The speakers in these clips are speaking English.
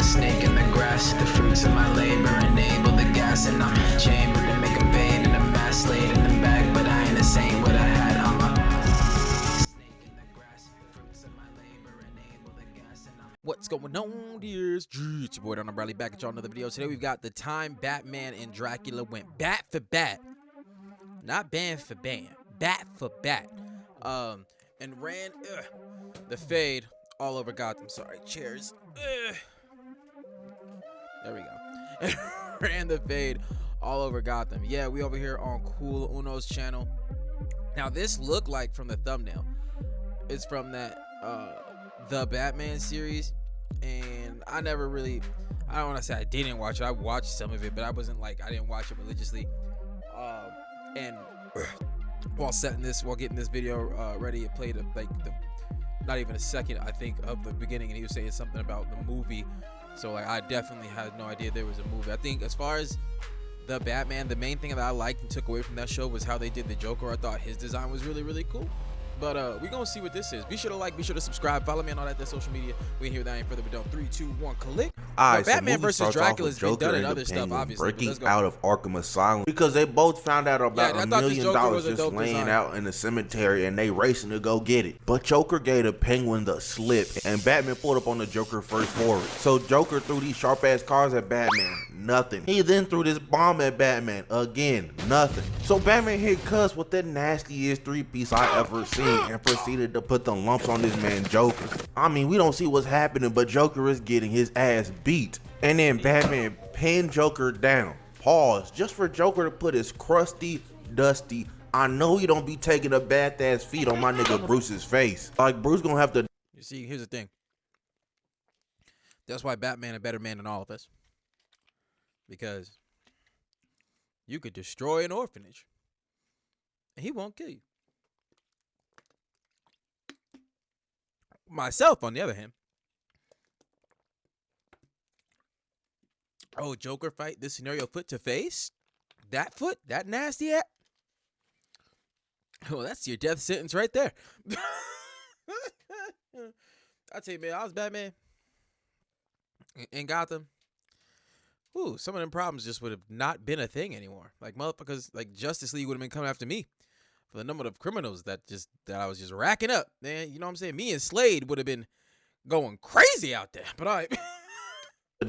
snake in the grass. The fruits of my labor enable the gas, and I'm chambered to make them fade in a mass laid in the bag. But I ain't the same what I had. I'm a snake in the grass. The fruits of my labor enable the gas, and I'm. What's going on, dears? It's your boy Darrnell back at y'all another video. Today we've got the time Batman and Dracula went bat for bat, not band for band, bat for bat, and ran the fade all over Gotham. Sorry, chairs. There we go. Ran the fade all over Gotham. Yeah, we over here on Cool Uno's channel. Now this looked like from the thumbnail, it's from that the Batman series, and I never really, I don't want to say I didn't watch it. I watched some of it, but I wasn't like, I didn't watch it religiously. And while getting this video ready, it played not even a second, I think, of the beginning, and he was saying something about the movie. So like, I definitely had no idea there was a movie. I think as far as the Batman, the main thing that I liked and took away from that show was how they did the Joker. I thought his design was really, really cool. But we're gonna see what this is. Be sure to like, be sure to subscribe, follow me on all that social media. We ain't here without any further ado. 3, 2, 1, click. Alright, Batman so versus Dracula has been done in other stuff, obviously. Breaking out of Arkham Asylum because they both found out about $1 million just laying out in the cemetery, and they racing to go get it. But Joker gave the Penguin the slip, and Batman pulled up on the Joker first forward. So Joker threw these sharp ass cars at Batman. Nothing. He then threw this bomb at Batman. Again, nothing. So Batman hit Cuz with the nastiest 3-piece I ever seen and proceeded to put the lumps on this man Joker. I mean, we don't see what's happening, but Joker is getting his ass beat. And then Batman pinned Joker down. Pause. Just for Joker to put his crusty, dusty, I know he don't be taking a bath ass feet on my nigga Bruce's face. Like, Bruce gonna have to. You see, here's the thing. That's why Batman a better man than all of us. Because you could destroy an orphanage and he won't kill you. Myself, on the other hand, oh, Joker fight this scenario foot to face, that foot, that nasty ass. Oh, that's your death sentence right there. I tell you, man, I was Batman in Gotham. Ooh, some of them problems just would have not been a thing anymore. Like, motherfuckers, like Justice League would have been coming after me for the number of criminals that I was just racking up. Man, you know what I'm saying? Me and Slade would have been going crazy out there. But all right.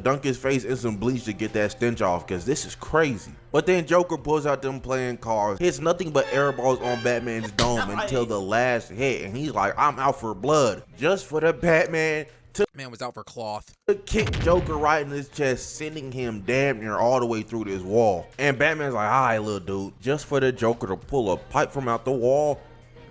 Dunk his face in some bleach to get that stench off, because this is crazy. But then Joker pulls out them playing cards, hits nothing but air balls on Batman's dome until the last hit, and he's like, I'm out for blood. Just for the Batman to man was out for cloth. Kick Joker right in his chest, sending him damn near all the way through this wall. And Batman's like, all right, little dude. Just for the Joker to pull a pipe from out the wall,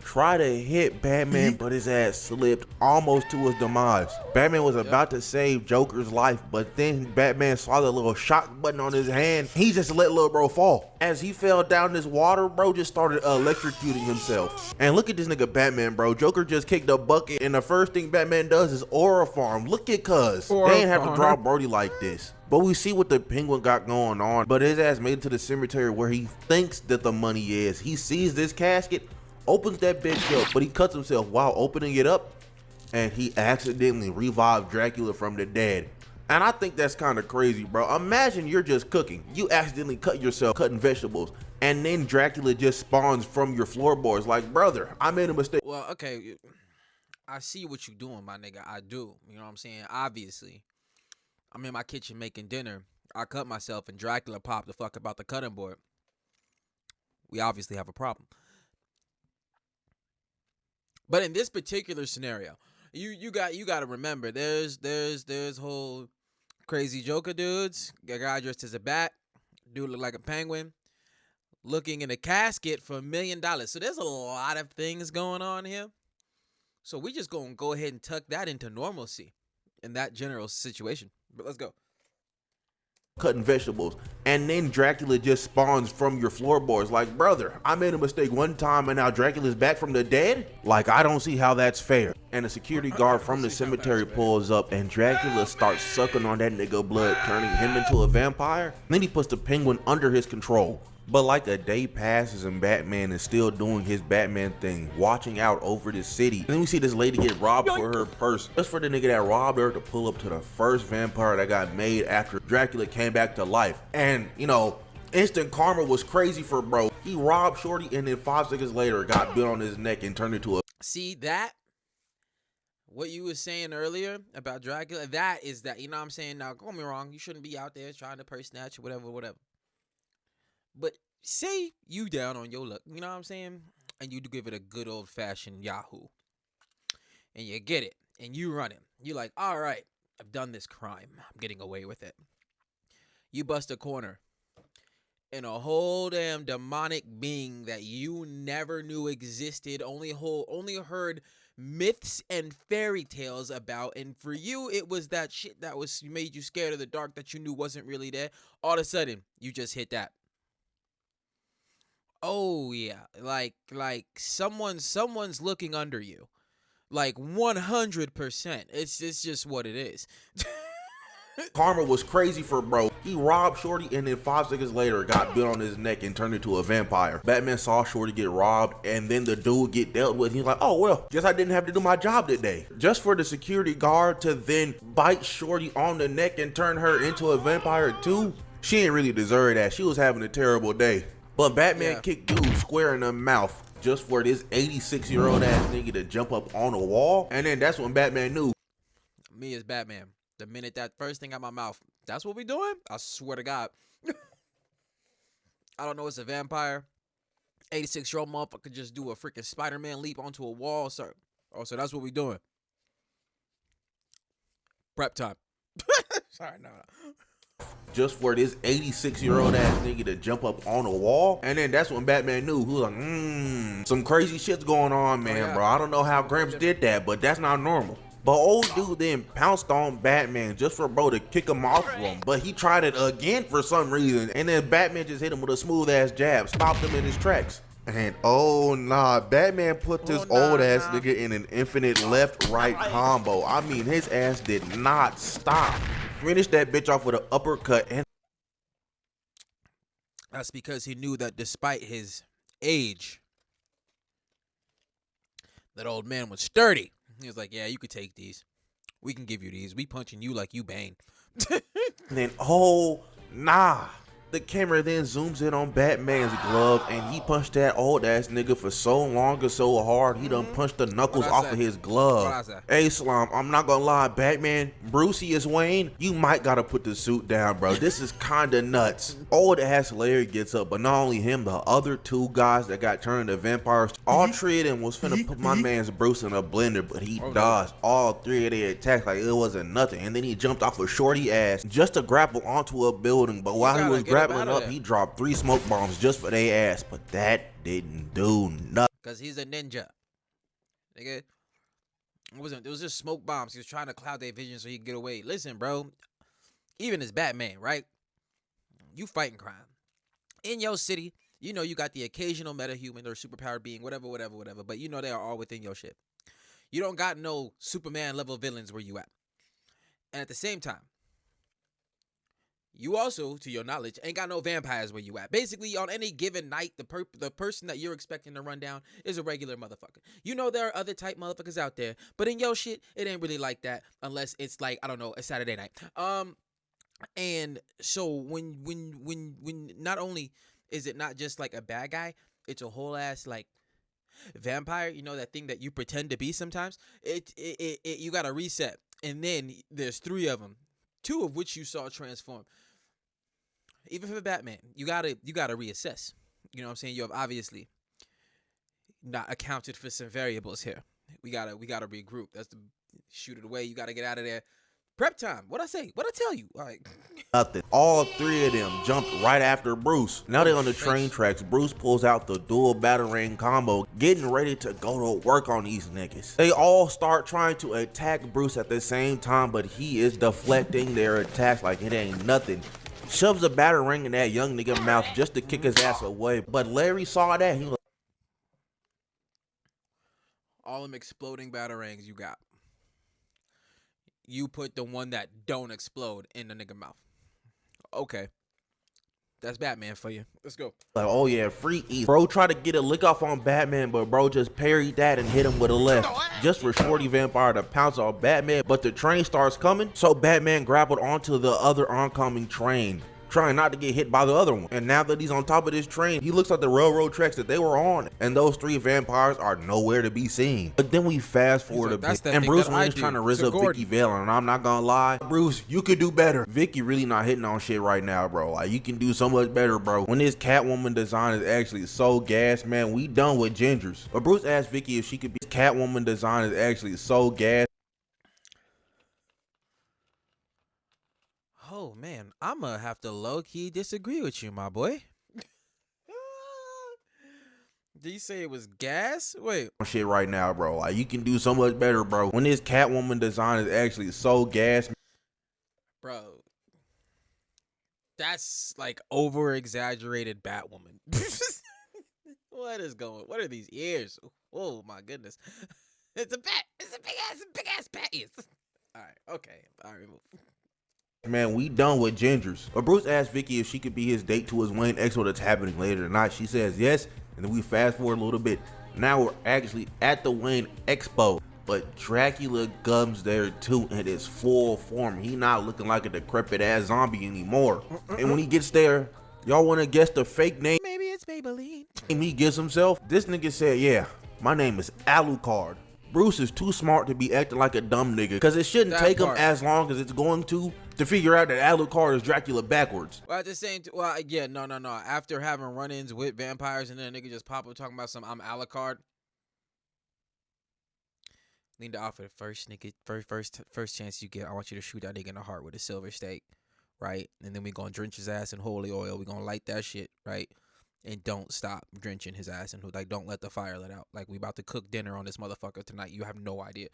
try to hit Batman, but his ass slipped almost to his demise. Batman was about to save Joker's life, but then Batman saw the little shock button on his hand. He just let little bro fall. As he fell down this water, bro just started electrocuting himself. And look at this nigga Batman, bro. Joker just kicked a bucket, and the first thing Batman does is aura farm. Look at Cuz. They ain't have to drop Brody like this. But we see what the Penguin got going on. But his ass made it to the cemetery where he thinks that the money is. He sees this casket, opens that bitch up, but he cuts himself while opening it up, and he accidentally revived Dracula from the dead. And I think that's kind of crazy, bro. Imagine you're just cooking, you accidentally cut yourself cutting vegetables, and then Dracula just spawns from your floorboards. Like, brother, I made a mistake. Well, okay, I see what you doing, my nigga. I do. You know what I'm saying? Obviously, I'm in my kitchen making dinner. I cut myself, and Dracula popped the fuck about the cutting board. We obviously have a problem. But in this particular scenario, you got to remember, there's whole crazy Joker dudes, a guy dressed as a bat, dude look like a penguin, looking in a casket for $1 million. So there's a lot of things going on here. So we just gonna go ahead and tuck that into normalcy in that general situation. But let's go. Cutting vegetables, and then Dracula just spawns from your floorboards. Like, brother, I made a mistake one time and now Dracula's back from the dead? Like, I don't see how that's fair. And a security guard from the cemetery pulls up, and Dracula starts sucking on that nigga blood, turning him into a vampire. And then he puts the Penguin under his control. But like a day passes and Batman is still doing his Batman thing, watching out over the city. And then we see this lady get robbed for her purse. Just for the nigga that robbed her to pull up to the first vampire that got made after Dracula came back to life. And, you know, instant karma was crazy for bro. He robbed Shorty and then 5 seconds later got bit on his neck and turned into a... See that? What you was saying earlier about Dracula, that is that, you know what I'm saying? Now, don't get me wrong, you shouldn't be out there trying to purse snatch or whatever. But say you down on your luck, you know what I'm saying? And you do give it a good old-fashioned Yahoo. And you get it. And you run it. You're like, all right, I've done this crime. I'm getting away with it. You bust a corner. And a whole damn demonic being that you never knew existed, only heard myths and fairy tales about, and for you it was that shit that was made you scared of the dark that you knew wasn't really there. All of a sudden, you just hit that. Oh yeah, like someone's looking under you, like 100%. It's just what it is. Karma was crazy for bro. He robbed Shorty and then 5 seconds later got bit on his neck and turned into a vampire. Batman saw Shorty get robbed and then the dude get dealt with. He's like, oh well, guess I didn't have to do my job today. Just for the security guard to then bite Shorty on the neck and turn her into a vampire too. She didn't really deserve that. She was having a terrible day. But Batman kicked dude square in the mouth just for this 86-year-old ass nigga to jump up on a wall. And then that's when Batman knew. Me as Batman. The minute that first thing out my mouth, that's what we doing? I swear to God. I don't know, it's a vampire. 86-year-old motherfucker just do a freaking Spider-Man leap onto a wall, sir. Oh, so that's what we doing. Prep time. Sorry, no. Just for this 86-year-old ass nigga to jump up on a wall. And then that's when Batman knew. He was like, some crazy shit's going on, man, bro. I don't know how Gramps did that, but that's not normal. But old dude then pounced on Batman just for bro to kick him off of him. But he tried it again for some reason. And then Batman just hit him with a smooth ass jab, stopped him in his tracks. And oh nah, Batman put this old ass nigga in an infinite left-right combo. I mean, his ass did not stop. Finished that bitch off with an uppercut. And that's because he knew that despite his age, that old man was sturdy. He was like, yeah, you could take these. We can give you these. We punching you like you Bane. And then, oh, nah. The camera then zooms in on Batman's glove, and he punched that old ass nigga for so long and so hard, he done punched the knuckles off of his glove. Hey, Slum, I'm not gonna lie, Batman, Brucey is Wayne, you might gotta put the suit down, bro. This is kinda nuts. Old ass Larry gets up, but not only him, the other two guys that got turned into vampires, all three of them was finna put my man's Bruce in a blender, but he dodged all three of their attacks like it wasn't nothing. And then he jumped off a shorty ass just to grapple onto a building, but while he was grappling up, he dropped 3 smoke bombs just for their ass, but that didn't do nothing. Cause he's a ninja, nigga. It was just smoke bombs. He was trying to cloud their vision so he could get away. Listen, bro, even as Batman, right? You fighting crime in your city. You know you got the occasional metahuman or superpowered being, whatever. But you know they are all within your shit. You don't got no Superman level villains where you at. And at the same time, you also, to your knowledge, ain't got no vampires where you at. Basically, on any given night, the person that you're expecting to run down is a regular motherfucker. You know there are other type motherfuckers out there, but in your shit, it ain't really like that unless it's like, I don't know, a Saturday night. And so when not only is it not just like a bad guy, it's a whole ass like vampire. You know that thing that you pretend to be sometimes. You gotta reset, and then there's 3 of them, 2 of which you saw transform. Even for Batman, you gotta reassess. You know what I'm saying? You have obviously not accounted for some variables here. We gotta regroup. That's the shoot it away. You gotta get out of there. Prep time. What I say? What I tell you? All right. Nothing. All 3 of them jumped right after Bruce. Now they're on the train tracks. Bruce pulls out the dual batarang combo, getting ready to go to work on these niggas. They all start trying to attack Bruce at the same time, but he is deflecting their attacks like it ain't nothing. Shoves a batarang in that young nigga mouth just to kick his ass away. But Larry saw that. He was all them exploding batarangs you got. You put the one that don't explode in the nigga mouth. Okay. That's Batman for you. Let's go. Like, oh yeah, free E. Bro tried to get a lick off on Batman, but bro just parried that and hit him with a left. Just for Shorty Vampire to pounce on Batman, but the train starts coming, so Batman grappled onto the other oncoming train, trying not to get hit by the other one. And now that he's on top of this train, he looks at the railroad tracks that they were on, and those 3 vampires are nowhere to be seen. But then we fast forward a bit, and Bruce Wayne's trying to rizz up Vicki Vale, and I'm not gonna lie, Bruce, you could do better. Vicki really not hitting on shit right now, bro. Like, you can do so much better, bro. When this Catwoman design is actually so gas, man, we done with gingers. But Bruce asked Vicki if she could be. Catwoman design is actually so gas. Oh man, I'ma have to low-key disagree with you, my boy. Did you say it was gas? Wait. Shit right now, bro. Like, you can do so much better, bro. When this Catwoman design is actually so gas. Bro. That's like over-exaggerated Batwoman. What are these ears? Oh my goodness. It's a bat. It's a big ass bat ears. Alright, okay. Alright, move. Man, we done with gingers. But Bruce asked Vicki if she could be his date to his Wayne Expo that's happening later tonight. She says yes, and then we fast forward a little bit. Now we're actually at the Wayne Expo, but Dracula comes there too in his full form. He not looking like a decrepit ass zombie anymore. And when he gets there, y'all want to guess the fake name? Maybe it's Maybelline. He gives himself. This nigga said, yeah, my name is Alucard. Bruce is too smart to be acting like a dumb nigga, because it shouldn't take him as long as it's going to figure out that Alucard is Dracula backwards. Well, at the same time, well, yeah, no. After having run-ins with vampires and then a nigga just pop up talking about some I'm Alucard. Need to offer the first nigga, first chance you get. I want you to shoot that nigga in the heart with a silver stake, right? And then we gonna drench his ass in holy oil. We gonna light that shit, right? And don't stop drenching his ass and like don't let the fire let out. Like we about to cook dinner on this motherfucker tonight. You have no idea.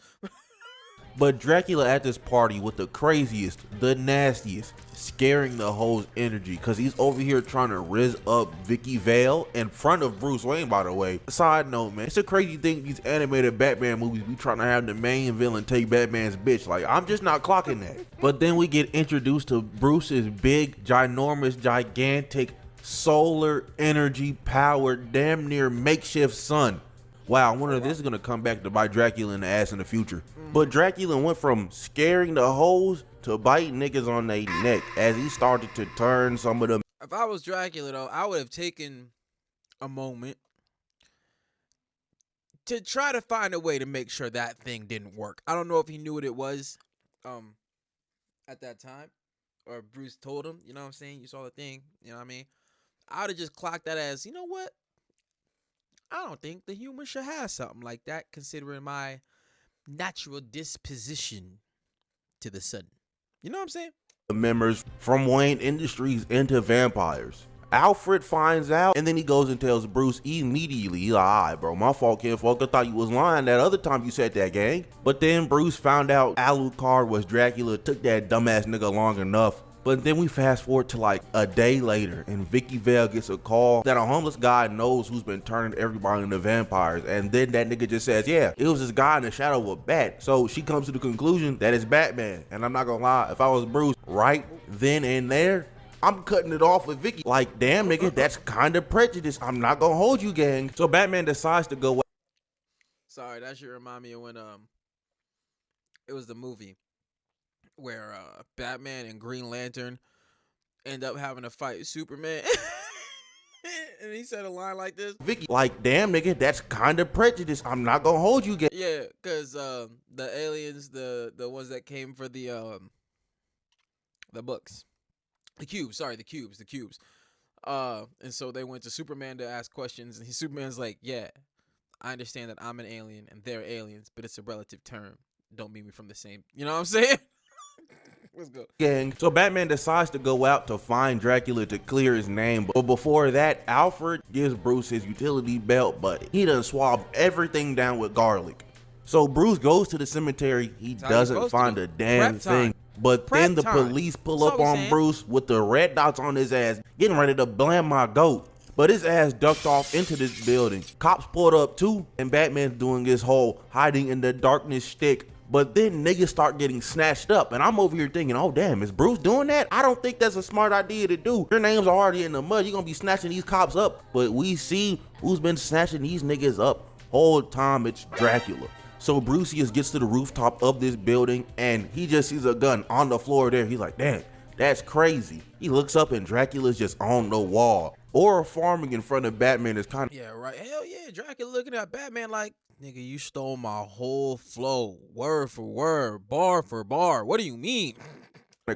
But Dracula at this party with the craziest, the nastiest, scaring the whole energy, because he's over here trying to rizz up Vicki Vale in front of Bruce Wayne, by the way. Side note, man, it's a crazy thing, these animated Batman movies, we trying to have the main villain take Batman's bitch. Like, I'm just not clocking that. But then we get introduced to Bruce's big, ginormous, gigantic, solar energy powered, damn near makeshift sun. Wow, I wonder if this is gonna come back to bite Dracula in the ass in the future. But Dracula went from scaring the hoes to biting niggas on their neck as he started to turn some of them. If I was Dracula though, I would have taken a moment to try to find a way to make sure that thing didn't work. I don't know if he knew what it was at that time, or Bruce told him, you know what I'm saying? You saw the thing, you know what I mean? I would have just clocked that as, you know what? I don't think the human should have something like that, considering my natural disposition to the sun. You know what I'm saying? Members from Wayne Industries into vampires. Alfred finds out, and then he goes and tells Bruce immediately. He's like, all right, bro, my fault, kinfolk. I thought you was lying that other time you said that, gang. But then Bruce found out Alucard was Dracula. Took that dumbass nigga long enough. But then we fast forward to like a day later, and Vicki Vale gets a call that a homeless guy knows who's been turning everybody into vampires. And then that nigga just says, yeah, it was this guy in the shadow of a bat. So she comes to the conclusion that it's Batman. And I'm not gonna lie, if I was Bruce right then and there, I'm cutting it off with Vicki. Like, damn nigga, that's kind of prejudice. I'm not gonna hold you, gang. So Batman decides to go. Sorry, that should remind me of when it was the movie where Batman and Green Lantern end up having to fight Superman. And he said a line like this. Vicki, like, damn nigga, that's kind of prejudice. I'm not gonna hold you, gang. Yeah, because the aliens, the ones that came for the books. The cubes. And so they went to Superman to ask questions, and Superman's like, yeah, I understand that I'm an alien and they're aliens, but it's a relative term. Don't meet me from the same, you know what I'm saying? Let's go. Gang. So Batman decides to go out to find Dracula to clear his name. But before that, Alfred gives Bruce his utility belt, but he done swabbed everything down with garlic. So Bruce goes to the cemetery. He doesn't find a damn thing. But then the police pull up on Bruce with the red dots on his ass, getting ready to blam my goat. But his ass ducked off into this building. Cops pulled up too, and Batman's doing his whole hiding in the darkness shtick. But then niggas start getting snatched up, and I'm over here thinking, oh damn, is Bruce doing that? I don't think that's a smart idea to do. Your name's already in the mud, you're gonna be snatching these cops up. But we see who's been snatching these niggas up whole time. It's Dracula. So Brucius gets to the rooftop of this building and he just sees a gun on the floor there. He's like, damn, that's crazy. He looks up and Dracula's just on the wall. Or farming in front of Batman is kind of, Yeah, right. Hell yeah, Dracula looking at Batman like, nigga, you stole my whole flow, word for word, bar for bar. What do you mean?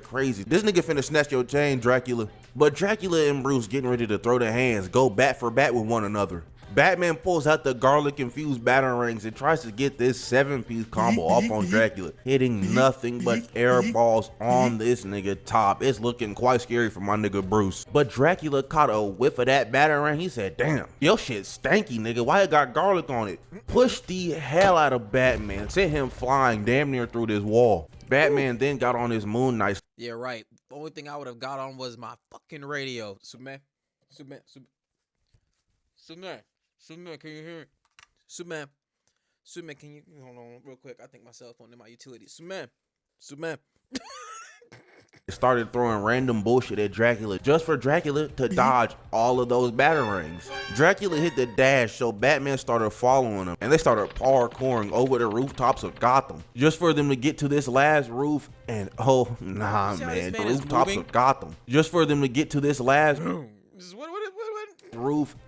crazy. This nigga finna snatch your chain, Dracula. But Dracula and Bruce getting ready to throw their hands, go bat for bat with one another. Batman pulls out the garlic infused batarangs and tries to get this 7-piece combo off on Dracula, hitting nothing but air balls on this nigga top. It's looking quite scary for my nigga Bruce. But Dracula caught a whiff of that batarang. He said, damn, your shit stanky, nigga. Why it got garlic on it? Pushed the hell out of Batman, sent him flying damn near through this wall. Batman then got on his Moon Knight. Yeah, right. The only thing I would have got on was my fucking radio. Superman, can you hear me? Superman, can you hold on real quick? I think my cell phone in my utilities. Superman. Started throwing random bullshit at Dracula just for Dracula to dodge all of those batarangs. Dracula hit the dash, so Batman started following him and they started parkouring over the rooftops of Gotham just for them to get to this last roof. And oh nah, man, the rooftops of Gotham just for them to get to this last roof.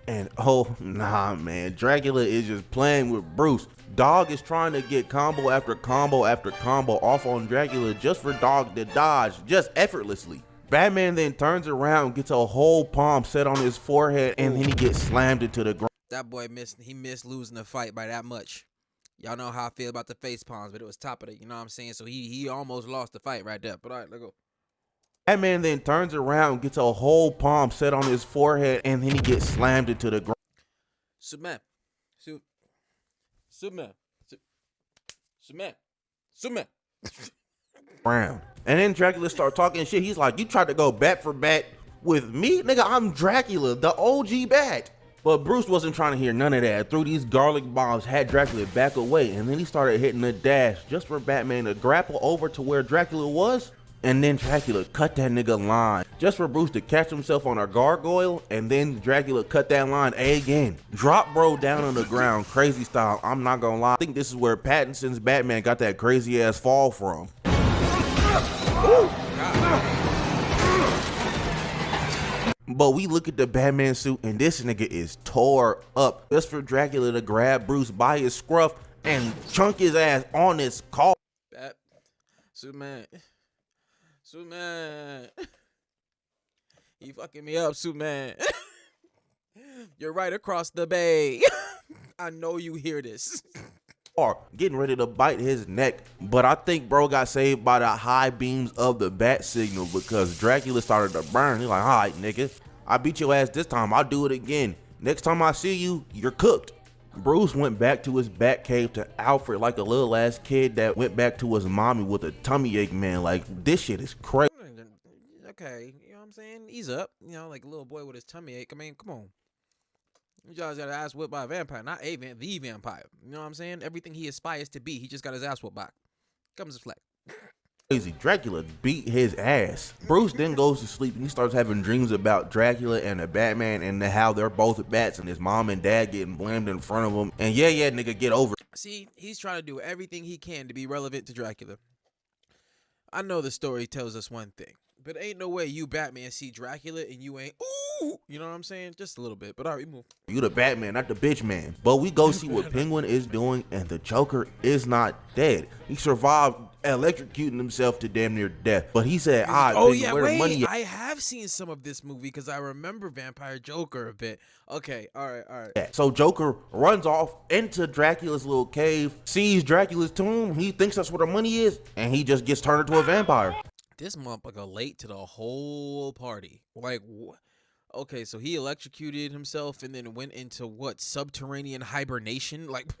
And oh nah, man, Dracula is just playing with Bruce. Dog is trying to get combo after combo after combo off on Dracula just for Dog to dodge just effortlessly. Batman then turns around, gets a whole palm set on his forehead, and then he gets slammed into the ground. That boy missed losing the fight by that much. Y'all know how I feel about the face palms, but it was top of it, you know what I'm saying? So he almost lost the fight right there. But all right, let's go. Batman then turns around, gets a whole palm set on his forehead, and then he gets slammed into the ground. Superman. Brown. And then Dracula start talking shit. He's like, you tried to go bat for bat with me? Nigga, I'm Dracula, the OG bat. But Bruce wasn't trying to hear none of that. Threw these garlic bombs, had Dracula back away, and then he started hitting the dash just for Batman to grapple over to where Dracula was. And then Dracula cut that nigga line just for Bruce to catch himself on a gargoyle, and then Dracula cut that line again. Drop bro down on the ground, crazy style. I'm not gonna lie, I think this is where Pattinson's Batman got that crazy ass fall from. But we look at the Batman suit and this nigga is tore up just for Dracula to grab Bruce by his scruff and chunk his ass on his car. Superman. You fucking me up, Superman. You're right across the bay. I know you hear this. Getting ready to bite his neck, but I think bro got saved by the high beams of the bat signal because Dracula started to burn. He's like, all right, nigga, I beat your ass this time, I'll do it again. Next time I see you, you're cooked. Bruce went back to his bat cave to Alfred like a little ass kid that went back to his mommy with a tummy ache, man. Like, this shit is crazy. Okay, you know what I'm saying? Ease up. You know, like a little boy with his tummy ache. I mean, come on. You guys got his ass whipped by a vampire, not the vampire. You know what I'm saying? Everything he aspires to be, he just got his ass whipped by. Comes to flag. Crazy. Dracula beat his ass. Bruce then goes to sleep and he starts having dreams about Dracula and the Batman and how they're both bats and his mom and dad getting blamed in front of him. And yeah, nigga, get over it. See, he's trying to do everything he can to be relevant to Dracula. I know the story tells us one thing, but ain't no way you Batman see Dracula and you ain't ooh, you know what I'm saying? Just a little bit, but all right, we move. You the Batman, not the bitch man. But we go see what Penguin is doing, and the Joker is not dead. He survived electrocuting himself to damn near death. But he said, oh yeah, wait, I have seen some of this movie because I remember Vampire Joker a bit. Okay, all right. So Joker runs off into Dracula's little cave, sees Dracula's tomb, he thinks that's where the money is, and he just gets turned into a vampire. This motherfucker late to the whole party. Like, okay, so he electrocuted himself and then went into what, subterranean hibernation? Like,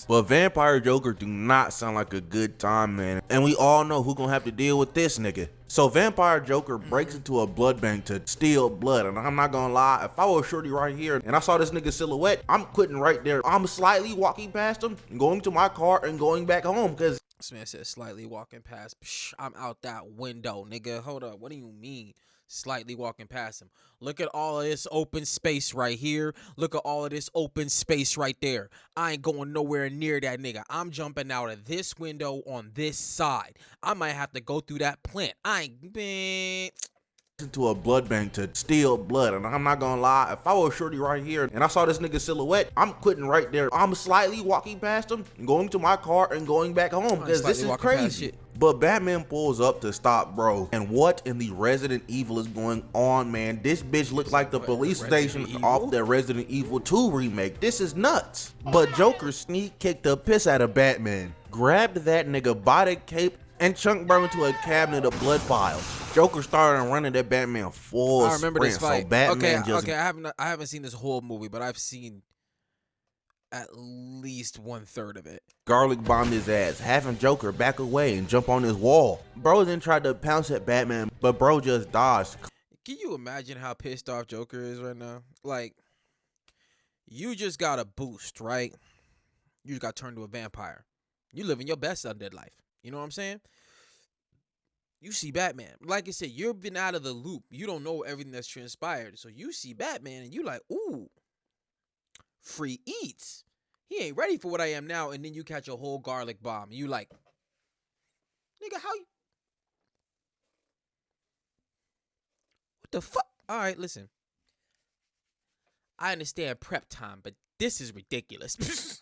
but Vampire Joker do not sound like a good time, man. And we all know who gonna have to deal with this nigga. So Vampire Joker breaks into a blood bank to steal blood. And I'm not gonna lie, if I was shorty right here and I saw this nigga silhouette, I'm quitting right there. I'm slightly walking past him, going to my car and going back home because This man said slightly walking past. Psh, I'm out that window, nigga. Hold up. What do you mean? Slightly walking past him. Look at all of this open space right here. Look at all of this open space right there. I ain't going nowhere near that nigga. I'm jumping out of this window on this side. I might have to go through that plant. I ain't been into a blood bank to steal blood, and I'm not gonna lie, if I was shorty right here and I saw this nigga silhouette, I'm quitting right there. I'm slightly walking past him, going to my car and going back home because this is crazy. But Batman pulls up to stop bro, and what in the Resident Evil is going on, man? This bitch looks like the police station off the Resident Evil 2 remake. This is nuts. But Joker sneak kicked the piss out of Batman, grabbed that nigga by the cape and chunked bro into a cabinet of blood files. Joker started running at Batman full sprint. I remember this fight. So Batman I haven't seen this whole movie, but I've seen at least 1/3 of it. Garlic bombed his ass, having Joker back away and jump on his wall. Bro then tried to pounce at Batman, but bro just dodged. Can you imagine how pissed off Joker is right now? Like, you just got a boost, right? You just got turned to a vampire. You living your best undead life. You know what I'm saying? You see Batman. Like I said, you've been out of the loop. You don't know everything that's transpired. So you see Batman and you like, ooh, free eats. He ain't ready for what I am now. And then you catch a whole garlic bomb. You like, nigga, how you? What the fuck? All right, listen. I understand prep time, but this is ridiculous.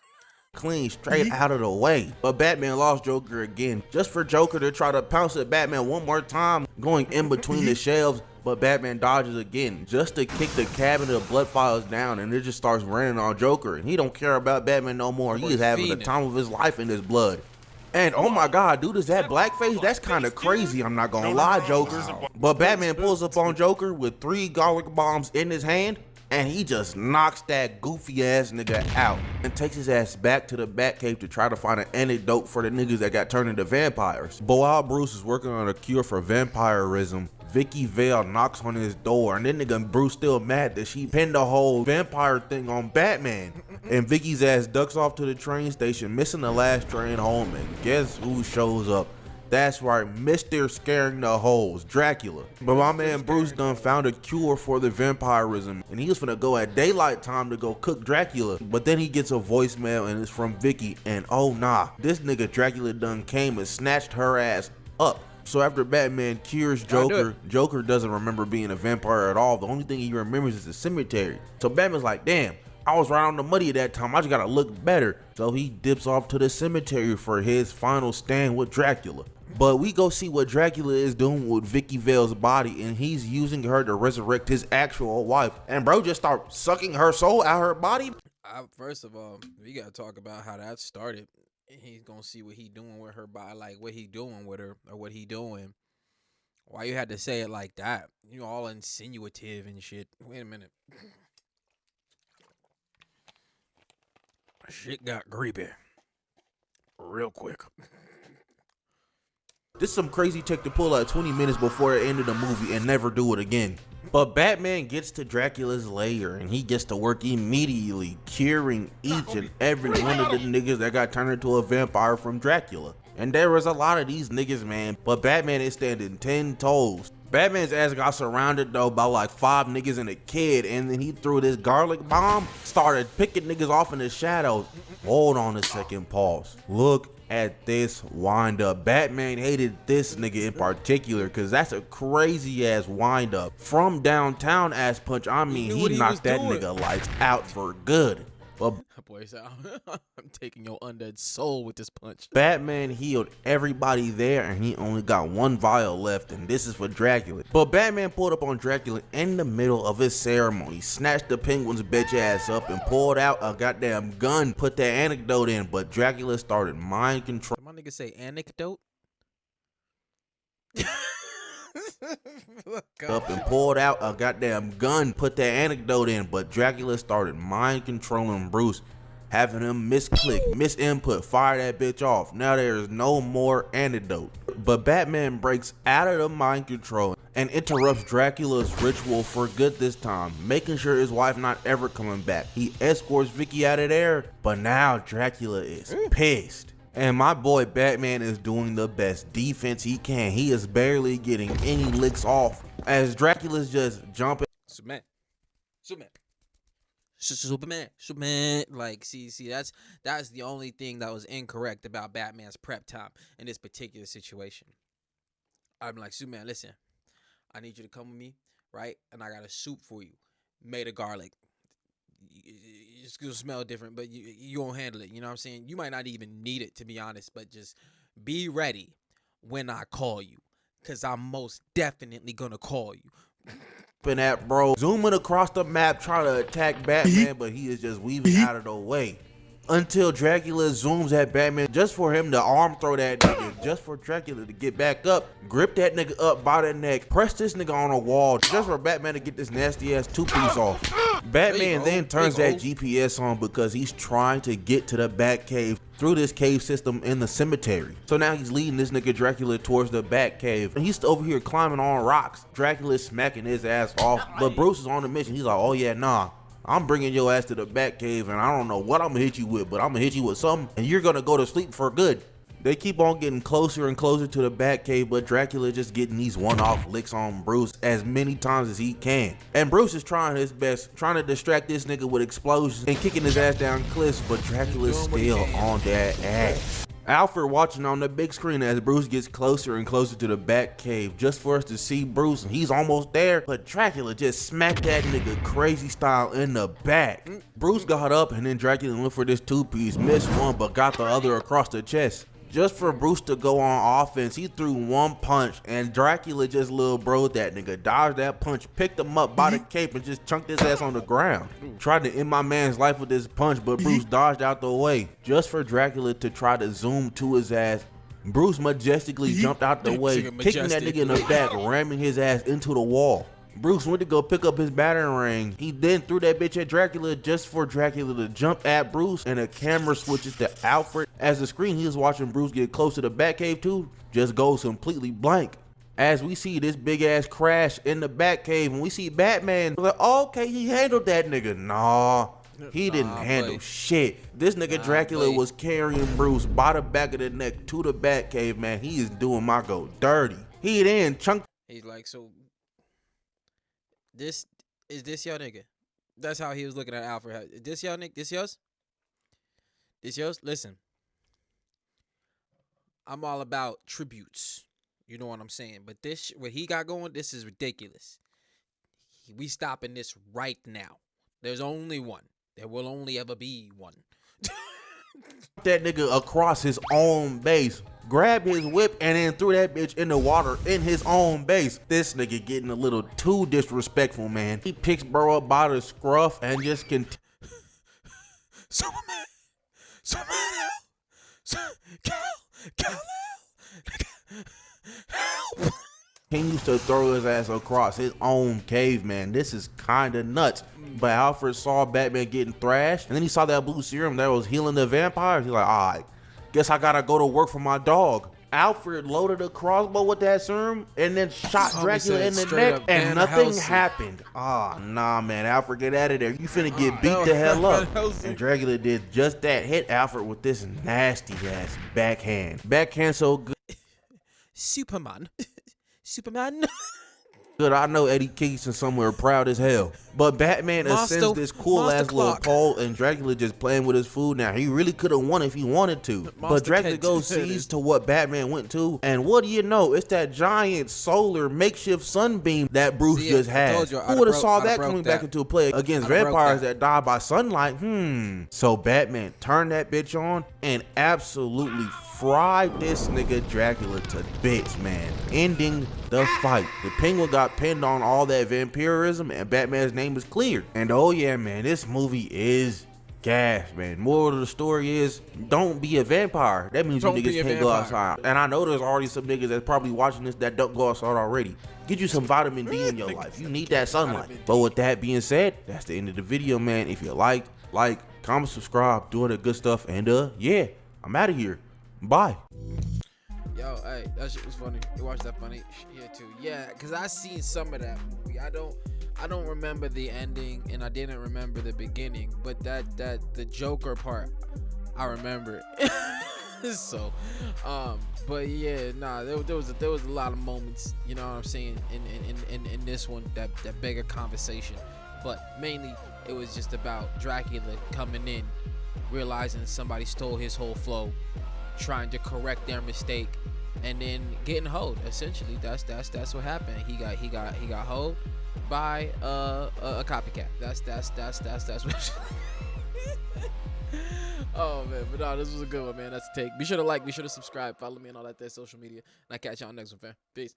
Clean straight out of the way. But Batman lost Joker again, just for Joker to try to pounce at Batman one more time, going in between the shelves. But Batman dodges again, just to kick the cabinet of blood files down, and it just starts raining on Joker. And he don't care about Batman no more. He is having the time of his life in his blood. And oh my god, dude, is that blackface? That's kind of crazy, I'm not gonna lie, Joker. But Batman pulls up on Joker with 3 garlic bombs in his hand, and he just knocks that goofy ass nigga out and takes his ass back to the Batcave to try to find an antidote for the niggas that got turned into vampires. But while Bruce is working on a cure for vampirism, Vicki Vale knocks on his door, and then nigga Bruce still mad that she pinned the whole vampire thing on Batman. And Vicky's ass ducks off to the train station, missing the last train home, and guess who shows up? That's right, Mr. Scaring the Hoes, Dracula. But my man Bruce done found a cure for the vampirism, and he was finna go at daylight time to go cook Dracula. But then he gets a voicemail, and it's from Vicki, and oh nah, this nigga Dracula done came and snatched her ass up. So after Batman cures Joker, Joker doesn't remember being a vampire at all. The only thing he remembers is the cemetery. So Batman's like, damn, I was right on the money at that time. I just gotta look better. So he dips off to the cemetery for his final stand with Dracula. But we go see what Dracula is doing with Vicki Vale's body, and he's using her to resurrect his actual wife. And bro just start sucking her soul out her body. First of all, we gotta talk about how that started. He's gonna see what he doing with her body, like what he doing with her, or what he doing. Why you had to say it like that? You know, all insinuative and shit. Wait a minute. Shit got creepy real quick. This is some crazy check to pull out 20 minutes before the end of the movie and never do it again. But Batman gets to Dracula's lair, and he gets to work immediately, curing each and every one of the niggas that got turned into a vampire from Dracula. And there was a lot of these niggas, man, but Batman is standing 10 toes. Batman's ass got surrounded though by like 5 niggas and a kid, and then he threw this garlic bomb, started picking niggas off in the shadows. Hold on a second, pause. Look at this wind up. Batman hated this nigga in particular because that's a crazy ass wind up. From downtown ass punch, I mean he knocked that nigga lights out for good. But boy said, I'm taking your undead soul with this punch. Batman healed everybody there, and he only got 1 vial left, and this is for Dracula. But Batman pulled up on Dracula in the middle of his ceremony, snatched the penguin's bitch ass up, and pulled out a goddamn gun, put that antidote in, but Dracula started mind control. Did my nigga say anecdote? Up and pulled out a goddamn gun, put that antidote in, but Dracula started mind controlling Bruce, having him misclick, misinput, fire that bitch off. Now there is no more antidote. But Batman breaks out of the mind control and interrupts Dracula's ritual for good this time, making sure his wife not ever coming back. He escorts Vicki out of there, but now Dracula is pissed. And my boy Batman is doing the best defense he can. He is barely getting any licks off as Dracula's just jumping. Superman. Superman. Like, see, that's the only thing that was incorrect about Batman's prep time in this particular situation. I'm like, Superman, listen, I need you to come with me, right? And I got a soup for you, made of garlic. It's gonna smell different, but you won't handle it. You know what I'm saying? You might not even need it, to be honest, but just be ready when I call you, because I'm most definitely gonna call you. At bro, zooming across the map trying to attack Batman, but he is just weaving out of the way until Dracula zooms at Batman just for him to arm throw that nigga, just for Dracula to get back up, grip that nigga up by the neck, press this nigga on a wall just for Batman to get this nasty ass two-piece off. Batman then turns that GPS on because he's trying to get to the Batcave through this cave system in the cemetery. So now he's leading this nigga Dracula towards the Batcave, and he's over here climbing on rocks. Dracula's smacking his ass off, but Bruce is on the mission. He's like, oh yeah, nah, I'm bringing your ass to the Batcave, and I don't know what I'm gonna hit you with, but I'm gonna hit you with something, and you're gonna go to sleep for good. They keep on getting closer and closer to the Batcave, but Dracula just getting these one-off licks on Bruce as many times as he can. And Bruce is trying his best, trying to distract this nigga with explosions and kicking his ass down cliffs, but Dracula's still on that ass. Alfred watching on the big screen as Bruce gets closer and closer to the Batcave just for us to see Bruce, and he's almost there, but Dracula just smacked that nigga crazy style in the back. Bruce got up, and then Dracula went for this two-piece, missed one, but got the other across the chest. Just for Bruce to go on offense, he threw one punch, and Dracula just little broed that nigga, dodged that punch, picked him up by the cape, and just chunked his ass on the ground. Tried to end my man's life with this punch, but Bruce dodged out the way. Just for Dracula to try to zoom to his ass, Bruce majestically jumped out the way, kicking that nigga in the back, ramming his ass into the wall. Bruce went to go pick up his battering ring. He then threw that bitch at Dracula just for Dracula to jump at Bruce, and the camera switches to Alfred as the screen he was watching Bruce get close to the Batcave to just goes completely blank. As we see this big ass crash in the Batcave, and we see Batman, we're like, oh, okay, he handled that nigga. Nah, he didn't handle shit. This nigga Dracula was carrying Bruce by the back of the neck to the Batcave, man. He is doing my go dirty. He then chunked. He's like, so this your nigga? That's how he was looking at Alfred. Is this your nigga? This yours? This yours? Listen, I'm all about tributes. You know what I'm saying? But this, what he got going, this is ridiculous. We stopping this right now. There's only one. There will only ever be one. That nigga across his own base, grabbed his whip, and then threw that bitch in the water in his own base. This nigga getting a little too disrespectful, man. He picks bro up by the scruff and just continues to throw his ass across his own cave, man. This is kind of nuts. But Alfred saw Batman getting thrashed, and then he saw that blue serum that was healing the vampires. He's like, all right, guess I gotta go to work for my dog. Alfred loaded a crossbow with that serum and then shot Dracula in the neck, and nothing happened. Ah, nah, man. Alfred, get out of there. You finna get beat the hell up. And Dracula did just that, hit Alfred with this nasty ass backhand. Backhand so good. Superman. Good, I know Eddie Kingston somewhere proud as hell. But Batman ascends this cool ass little pole, and Dracula just playing with his food now. He really could have won if he wanted to. But Dracula goes sees to what Batman went to, and what do you know? It's that giant solar makeshift sunbeam that Bruce just had. Who would have saw that coming back into play against vampires that die by sunlight? So Batman turned that bitch on and absolutely fried this nigga Dracula to bits, man, ending the fight. The Penguin got pinned on all that vampirism, and Batman's name is cleared. And oh yeah, man, this movie is gas, man. Moral of the story is, don't be a vampire. That means you niggas can't go outside. And I know there's already some niggas that's probably watching this that don't go outside already. Get you some vitamin D in your life. You need that sunlight. But with that being said, that's the end of the video, man. If you like, comment, subscribe, doing the good stuff, and yeah, I'm out of here. Bye. Yo, hey, that shit was funny. You watched that funny here too. Yeah, cause I seen some of that movie. I don't remember the ending, and I didn't remember the beginning, but the Joker part, I remember it. So, but yeah, nah, there was a lot of moments, you know what I'm saying, in this one that beg a conversation, but mainly it was just about Dracula coming in, realizing somebody stole his whole flow, trying to correct their mistake, and then getting hoed. Essentially, that's what happened. He got hoed by a copycat. That's what. Oh man, but no, this was a good one, man. That's a take. Be sure to like, be sure to subscribe, follow me on all that social media, and I catch y'all next one, fam. Peace.